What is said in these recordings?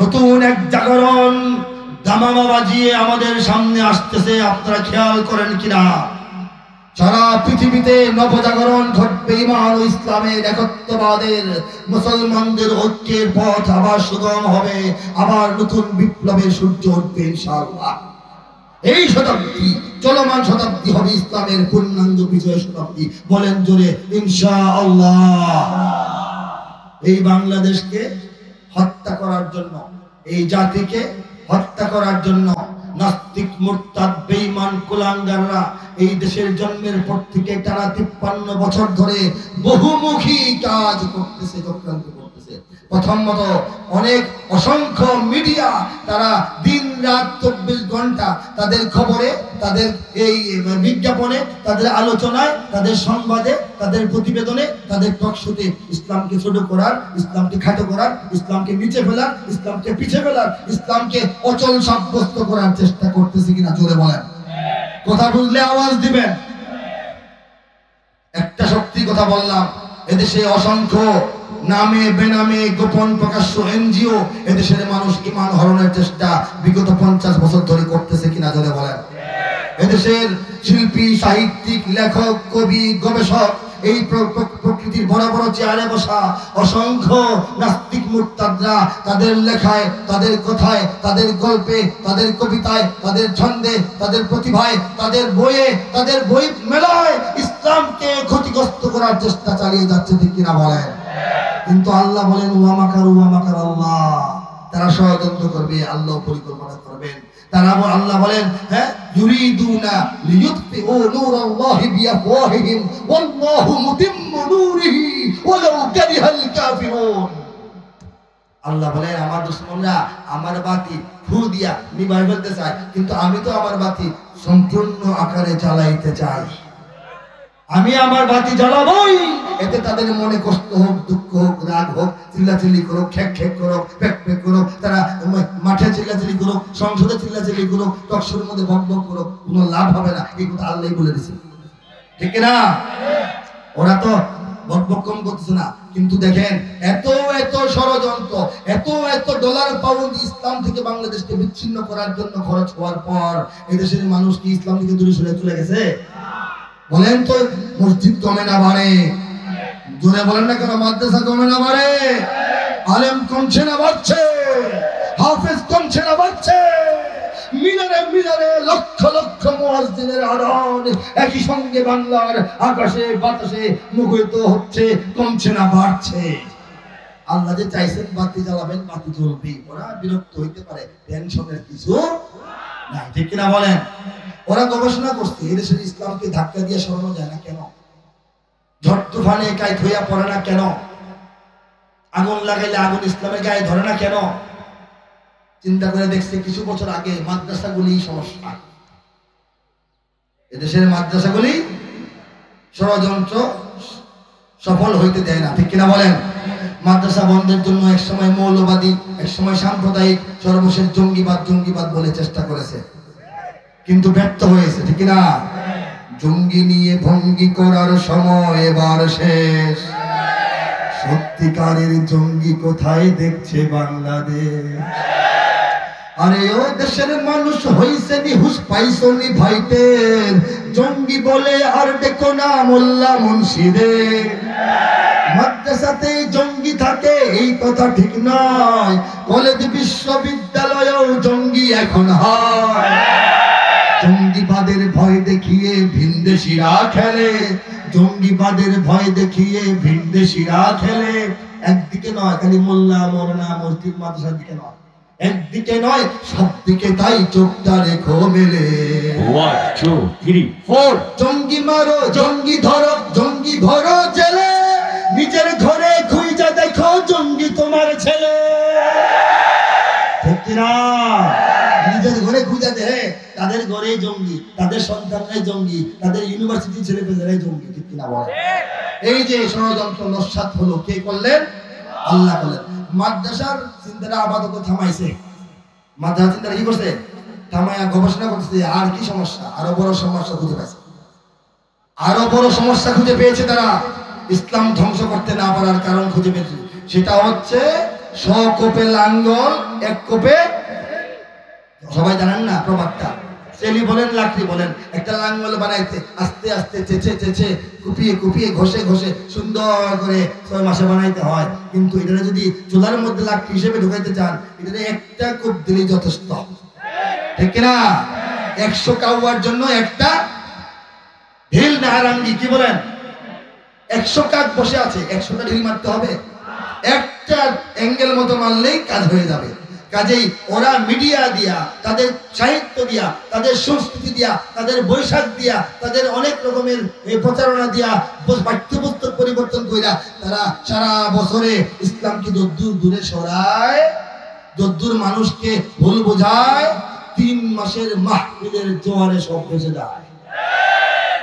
নতুন এক জাগরণ দামামা বাজিয়ে আমাদের সামনে আসতেছে, আপনারা খেয়াল করেন কিনা? সারা পৃথিবীতে নবজাগরণ ঘটবে, ঈমান ও ইসলামের একত্ববাদের, মুসলমানদের ঐক্যের পথ আবার সুগম হবে, আবার নতুন বিপ্লবের সূর্য উঠবে ইনশাআল্লাহ। এই শতাব্দী, চলমান শতাব্দী হবে ইসলামের পূর্ণাঙ্গ বিজয় শতাব্দী। বলেন জোরে ইনশাআল্লাহ। এই বাংলাদেশকে হত্যা করার জন্য, এই জাতিকে হত্যা করার জন্য নাস্তিক, মুরতাদ, বেঈমান, কুলাঙ্গাররা এই দেশের জন্মের পর থেকে টানা 53 বছর ধরে বহুমুখী কাজ করতেছে, চক্রান্ত করতেছে। প্রথমত অনেক অসংখ্য মিডিয়া, তারা দিন রাত 24 ঘন্টা তাদের খবরে, তাদের এই বিজ্ঞাপনে, তাদের আলোচনায়, তাদের সংবাদে, তাদের প্রতিবেদনে, তাদের টকশোতে ইসলামকে ছোট করার, ইসলামকে খাটো করার, ইসলামকে নিচে ফেলার, ইসলামকে পিছে ফেলার, ইসলামকে অচল সাব্যস্ত করার চেষ্টা করতেছে কিনা জোরে বলেন। কথা বুঝলে আওয়াজ দিবেন। একটা শক্তি কথা বললাম, এদেশে অসংখ্য নামে বেনামে গোপন প্রকাশ্য এনজিও এদেশের মানুষ ঈমান হরণের চেষ্টা বিগত 50 বছর ধরে করতেছে কিনা জোরে বলেন। এদেশের শিল্পী, সাহিত্যিক, লেখক, কবি, গবেষক, এই প্রকৃতির বড় বড় চেয়ারে বসা অসংখ্য নাস্তিক মুরতাদরা তাদের লেখায়, তাদের কথায়, তাদের গল্পে, তাদের কবিতায়, তাদের ছন্দে, তাদের প্রতিভায়, তাদের বইয়ে, তাদের বই মেলায় ইসলামকে ক্ষতিগ্রস্ত করার চেষ্টা চালিয়ে যাচ্ছে, ঠিক কিনা বলেন। কিন্তু আল্লাহ বলেন ওয়া মাকারু ওয়া মাকার আল্লাহ, তারা ষড়যন্ত্র করবে, আল্লাহ পরিকল্পনা করবেন। তারা আল্লাহ বলেন হ্যাঁ, ইউরিদুনা লিইউতফিউ নূরাল্লাহি বিআফওয়াহিহিম ওয়াল্লাহু মুতিম্মু নূরিহি ওয়ালাউ কারিহাল কাফিরুন। আল্লাহ বলেন আমার দুশমনরা আমার বাতি ফু দিয়া নিভাই ফেলতে চায়, কিন্তু আমি তো আমার বাতি সম্পূর্ণ আকারে জ্বালাইতে চাই। আমি আমার বাতি জ্বালাবই, এতে তাদের মনে কষ্ট হোক, দুঃখ হোক, রাগ হোক, চিল্লাচিল্লি করুক, খেক খেক করুক, পেক পেক করুক, তারা মাঠে চিল্লাচিল্লি করুক, সংসদে চিল্লাচিল্লি করুক, টকশোর মধ্যে বক বক করুক, কোনো লাভ হবে না। এই কথা আল্লাহই বলে দিছে, ঠিক না? ওরা তো বক বক কম করতেছে না, কিন্তু দেখেন এত এত ষড়যন্ত্র, এত এত ডলার পাউন্ড ইসলাম থেকে বাংলাদেশকে বিচ্ছিন্ন করার জন্য খরচ হওয়ার পর এদেশের মানুষ কি ইসলাম থেকে দূরে সরে চলে গেছে? বলেন তো, মসজিদ কমে না বাড়ে? জোরে বলেন না কেন? মাদ্রাসা কমে না বাড়ে? আলেম কমছে না বাড়ছে? হাফেজ কমছে না বাড়ছে? মিনারে মিনারে লক্ষ লক্ষ মুয়াজ্জিনের আযান একই সঙ্গে বাংলার আকাশে বাতাসে মুখরিত হচ্ছে, কমছে না বাড়ছে? আল্লাহ যে চাইছেন বাতি জ্বালাবেন, বাতি জ্বলবে, ওরা বিরক্ত হইতে পারে, টেনশনের কিছু নাই, ঠিক কিনা বলেন? ওরা গবেষণা করছে এদেশের ইসলামকে ধাক্কা দিয়ে সরানো যায় না কেন? ঝড় তুফানে গায়ে ধইয়া পড়ে না কেন? আগুন লাগাইলে আগুন ইসলামের গায়ে ধরে না কেন? চিন্তা করে দেখছে কিছু বছর আগে মাদ্রাসাগুলি সমস্যা, এদেশের মাদ্রাসাগুলি ষড়যন্ত্র সফল হইতে দেয় না, ঠিক কিনা বলেন? মাদ্রাসা বন্ধের জন্য একসময় মৌলবাদী, একসময় সাম্প্রদায়িক, সর্বশেষ জঙ্গিবাদ জঙ্গিবাদ বলে চেষ্টা করেছে, কিন্তু ব্যর্থ হয়েছে, ঠিক না? জঙ্গি নিয়ে ভঙ্গি করার সময় এবার শেষ। সত্যিকারের জঙ্গি কোথায় দেখছে বাংলাদেশ? আরে ও দেশের মানুষ হইছে নিহুস, পাইছো নি ভাইদের, জঙ্গি বলে আর দেখো না মোল্লা মুন্সিদের। মাদ্রাসাতে জঙ্গি থাকে এই কথা ঠিক নয়, কলেজ বিশ্ববিদ্যালয়েও জঙ্গি এখন হয়। জঙ্গিবাদের ভয় দেখিয়ে ভিনদেশিরা খেলে, জঙ্গিবাদের ভয় দেখিয়ে ভিনদেশিরা খেলে। একদিকে নয়, খালি মোল্লা মোরনা মসজিদ মাদ্রাসার দিকে নয়, একদিকে নয়, সব দিকে তাই চোখটা রেখো মেলে। 1 2 3 4 জঙ্গি মারো, জঙ্গি ধরো, জঙ্গি ভরো জেলে, নিজের ঘরে খুঁজে দেখো জঙ্গি তোমার ছেলে, ঠিক না? নিজের ঘরে খুঁজে দেখে তাদের ঘরে জঙ্গি, তাদের সন্তানরাই জঙ্গি, তাদের ইউনিভার্সিটি ছেলে পেলেরাই জঙ্গি, ঠিক কিনা বলে? এই যে ষড়যন্ত্র নস্যাৎ হলো, কে করলেন? আল্লাহ করলেন। মাদ্রাসার চিন্তাটা আপাতত থামাইছে, মাদ্রাসা চিন্তাটা কি করছে? থামাইয়া গবেষণা করতেছে আর কি সমস্যা, আরো বড় সমস্যা খুঁজে পাইছে, আরো বড় সমস্যা খুঁজে পেয়েছে তারা। ইসলাম ধ্বংস করতে না পারার কারণ খুঁজে পেয়েছে, সেটা হচ্ছে কোপে লাঙ্গল এক কোপে, সবাই জানেন না প্রবাদটা? চেলি বলেন লাকড়ি বলেন, একটা লাঙ্গল বানাইতে আস্তে আস্তে চেঁচে চেঁচে কুপিয়ে কুপিয়ে ঘষে ঘষে সুন্দর করে 6 মাসে বানাইতে হয়। কিন্তু এটা যদি চুলার মধ্যে লাকড়ি হিসেবে ঢুকাইতে চান, এটা একটা কোপ দিলেই যথেষ্ট, ঠিক কিনা? 100 কাউয়ার জন্য একটা ঢিল নাহারাঙ্গি, কি বলেন? 100 কাক বসে আছে, 100টা ঢিল মারতে হবে? একটা অ্যাঙ্গেল মতো মারলেই কাজ হয়ে যাবে। কাজেই ওরা মিডিয়া দিয়া, তাদের সাহিত্য দিয়া, তাদের সংস্কৃতি দিয়া, তাদের বৈশাখ দিয়া, তাদের অনেক রকমের প্রচারণা দিয়া, পাঠ্যপুস্তক পরিবর্তন কইরা তারা সারা বছরে ইসলামকে যদ্দূর দূরে সরায়, যদ্দূর মানুষকে ভুল বোঝায়, 3 মাসের মাহফিলের জোয়ারে সব ভেসে যায়।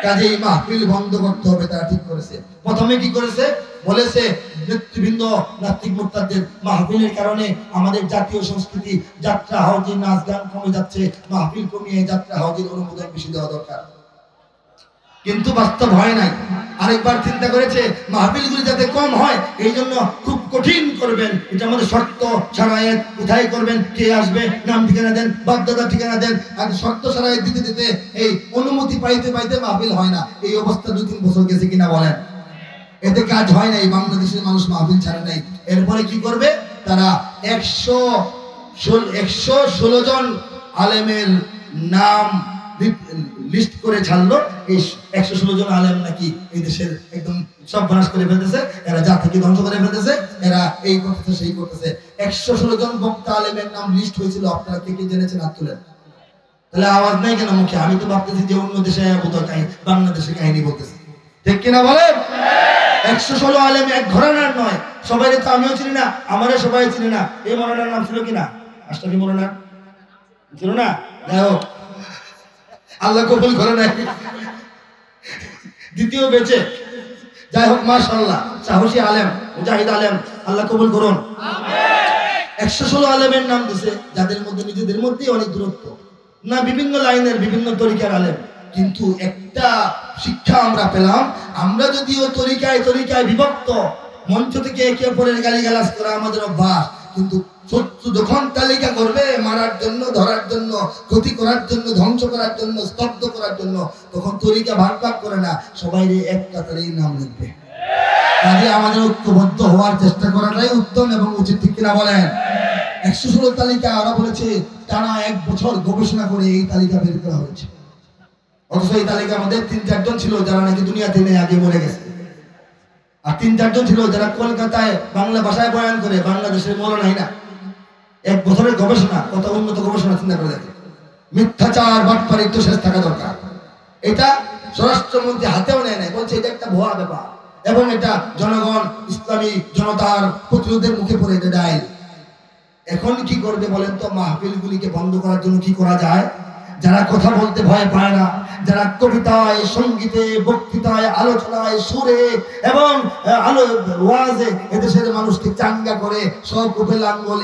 কাজেই মাহফিল বন্ধ করতে হবে, তারা ঠিক করেছে। প্রথমে কি করেছে? বলেছে নেতৃবৃন্দ, নাস্তিক মুরতাদদের মাহফিলের কারণে আমাদের জাতীয় সংস্কৃতি, যাত্রা হাউজির নাচ গান কমে যাচ্ছে, মাহফিল কমিয়ে যাত্রা হাউজির অনুমোদন বেশি দেওয়া দরকার। কিন্তু বাস্তব হয় নাই। আরেকবার চিন্তা করেছে মাহফিলগুলি যাতে কম হয়, এই জন্য খুব কঠিন করবেন, এটা আমাদের শর্ত সারায়েত। কোথায় করবেন, কে আসবে, নাম ঠিকানা দেন, বাপদাদার ঠিকানা দেন, আর শর্ত সারায়েত দিতে দিতে এই অনুমতি পাইতে পাইতে মাহফিল হয় না। এই অবস্থা 2-3 বছর গেছে কিনা বলেন? এতে কাজ হয় নাই, বাংলাদেশের মানুষ মাহফিল ছাড়ে নাই। এরপরে কি করবে তারা? 116 জন আলেমের নাম লিস্ট করে ছাড়লো। এই 116 জন আলেম নাকি এই দেশের একদম সব বানাস করে ফেলতেছে, এরা জাতিকে ধ্বংস করে ফেলতেছে, এরা এই করতেছে সেই করতেছে। 116 জন বক্তা আলেমের নাম লিস্ট হয়েছিল। আপনারা কে কে জেনেছেন হাত তুলেন। তাহলে আওয়াজ নাই কেন মুখে? আমি তো ভাবতেছি যে অন্য দেশে বাংলাদেশের কাহিনী বলতেছি, ঠিক কিনা বলেন? 116 আলেম এক ঘরানার নয়। সবাই তো আমিও চিনি না, আমারও সবাই চিনি না। এই মৌলানার নাম ছিল কিনা? আশরাফি মৌলানা ছিল না? যাই হোক, আল্লাহ কবুল করে নাই, দ্বিতীয় বেঁচে। যাই হোক, মাশাআল্লাহ, সাহসী আলেম, মুজাহিদ আলেম, আল্লাহ কবুল করুন। 116 আলেমের নাম দিছে, যাদের মধ্যে নিজেদের মধ্যেই অনেক দূরত্ব না, বিভিন্ন লাইনের বিভিন্ন তরিকার আলেম। কিন্তু একটা শিক্ষা আমরা পেলাম, আমরা যদিও তরিকায় তরিকায় বিভক্ত, মঞ্চ থেকে একে অপরের গালিগালাজ করা আমাদের অভ্যাস, কিন্তু শত্রু যখন তালিকা করবে মারার জন্য, ধরার জন্য, ক্ষতি করার জন্য, ধ্বংস করার জন্য, স্তব্ধ করার জন্য, তখন তরিকা ভাগ ভাগ করে না, সবাই এক কাতারেই নাম লিখবে। কাজে আমাদের ঐক্যবদ্ধ হওয়ার চেষ্টা করাটাই উত্তম এবং উচিত, ঠিক কিনা বলেন? 116 তালিকা ওরা বলেছে টানা 1 বছর গবেষণা করে এই তালিকা বের করা হয়েছে। অথচ এই তালিকার মধ্যে 3-4 জন ছিল যারা নাকি দুনিয়াতে নেই, আগে মরে গেছে। আর 3-4 জন ছিল যারা কলকাতায় বাংলা ভাষায় বয়ান করে, বাংলাদেশের মৌলানাই না। 1 বছরের গবেষণা, কত উন্নত গবেষণা চিন্তা করে দেখে। মিথ্যাচার বাটপাড়ির তো শেষ থাকা দরকার। এটা স্বরাষ্ট্রমন্ত্রী হাতেও নেয় নাই, বলছে এটা একটা ভুয়া ব্যাপার এবং এটা জনগণ, ইসলামী জনতার প্রতিরোধের মুখে পড়ে এটা ডাইল। এখন কি করবে বলেন তো? মাহফিলগুলিকে বন্ধ করার জন্য কি করা যায়? যারা কথা বলতে ভয় পায় না, যারা কবিতায়, সঙ্গীতে, বক্তৃতায়, আলোচনায়, সুরে এবং ওয়াজে এদেশের মানুষকে চাঙ্গা করে, সব কোপে লাঙ্গল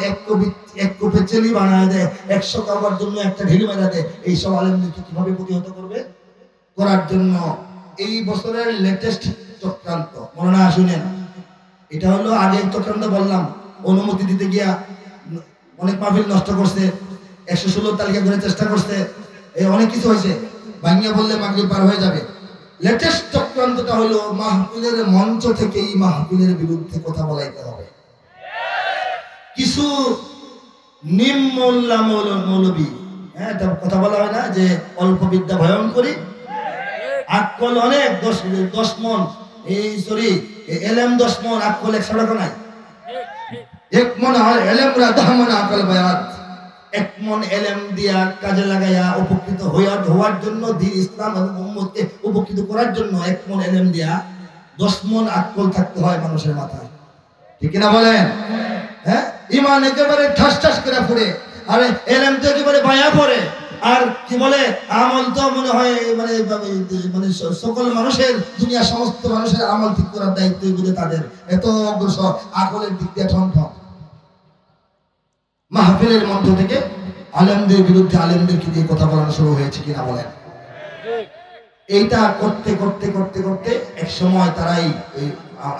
এক কোপে চেলি বানায় দেয়, 100 কাউয়ার জন্য একটা ঢিল মেরা দেয়, এইসব আলেমদেরকে কিভাবে প্রতিহত করবে? করার জন্য এই বছরের লেটেস্ট চক্রান্ত, মনে না শুনেন, এটা হলো আগের চক্রান্ত বললাম, অনুমতি দিতে গিয়া অনেক মাহফিল নষ্ট করছে, 116 তালিকা করে চেষ্টা করছে, অনেক কিছু হয়েছে। ভাঙিয়া বললে মাগরিব পার হয়ে যাবে। লেটেস্ট চক্রান্তটা হলো মাহফিলের মঞ্চ থেকেই মাহফিলের বিরুদ্ধে কথা বলাইতে হবে। কিছু নিম্নল্লা মৌলবী, হ্যাঁ, এটা কথা বলা হয় না যে অল্প বিদ্যা ভয়ঙ্করী, আকল অনেক, 10 মন, এই সরি এলেম 10 মন, আকল 100 টাকা নাই। 1 মন হয় এলেমরা, 10 মন আকল বায়াত। 1 মন এলেম দিয়া কাজে লাগাইয়া উপকৃত হওয়ার জন্য, দ্বীন ইসলাম এবং উম্মতকে উপকৃত করার জন্য 1 মন এলেম দিয়া 10 মন আকল থাকতে হয় মানুষের মাথায়, ঠিক কিনা বলেন? হ্যাঁ, ইমান একেবারে ঠাস ঠাস করে পড়ে, আর এলেম তো একেবারে বায়া পড়ে, আর কি বলে আমল তো মনে হয় মানে সকল মানুষের, দুনিয়া সমস্ত মানুষের আমল ঠিক করার দায়িত্ব বুঝে তাদের, এত অগ্রসর, আকলের দিক দিয়ে ঠনঠন। মাহফিলের মধ্য থেকে আলেমদের বিরুদ্ধে আলেমদেরকে দিয়ে কথা বলানো শুরু হয়েছে কিনা বলেন? এইটা করতে করতে করতে করতে এক সময় তারাই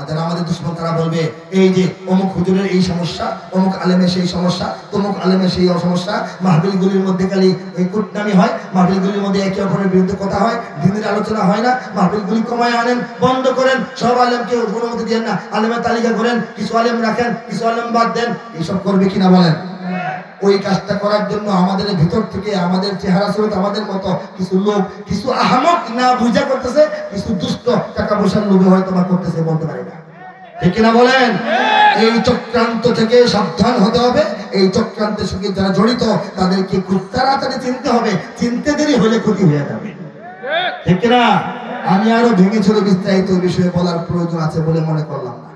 যারা আমাদের দুশ্মন তারা বলবে এই যে অমুক হুজুরের এই সমস্যা, অমুক আলেমের সেই সমস্যা, তমুক আলেমের সেই সমস্যা, মাহফিলগুলির মধ্যে খালি এই কুটনামি হয়, মাহফিলগুলির মধ্যে একে অপরের বিরুদ্ধে কথা হয়, দিনের আলোচনা হয় না, মাহফিলগুলি কমায় আনেন, বন্ধ করেন, সব আলেমকে অনুমতি দেন না, আলেমের তালিকা করেন, কিছু আলেম রাখেন, কিছু আলেম বাদ দেন, এইসব করবে কিনা বলেন? ওই কাজটা করার জন্য আমাদের ভিতর থেকে আমাদের চেহারা স্রোত আমাদের মতো কিছু লোক, কিছু আহমক না বুঝা করতেছে, কিছু দুষ্ট টাকা পয়সার লোভে হয়তো বা করতেছে, বলতে পারি না, ঠিক কিনা বলেন? এই চক্রান্ত থেকে সাবধান হতে হবে। এই চক্রান্তের সঙ্গে যারা জড়িত তাদেরকে খুব তাড়াতাড়ি চিনতে হবে, চিনতে দেরি হলে ক্ষতি হয়ে যাবে, ঠিক কিনা? আমি আরো ভেঙে চলে বিস্তারিত বিষয়ে বলার প্রয়োজন আছে বলে মনে করলাম না।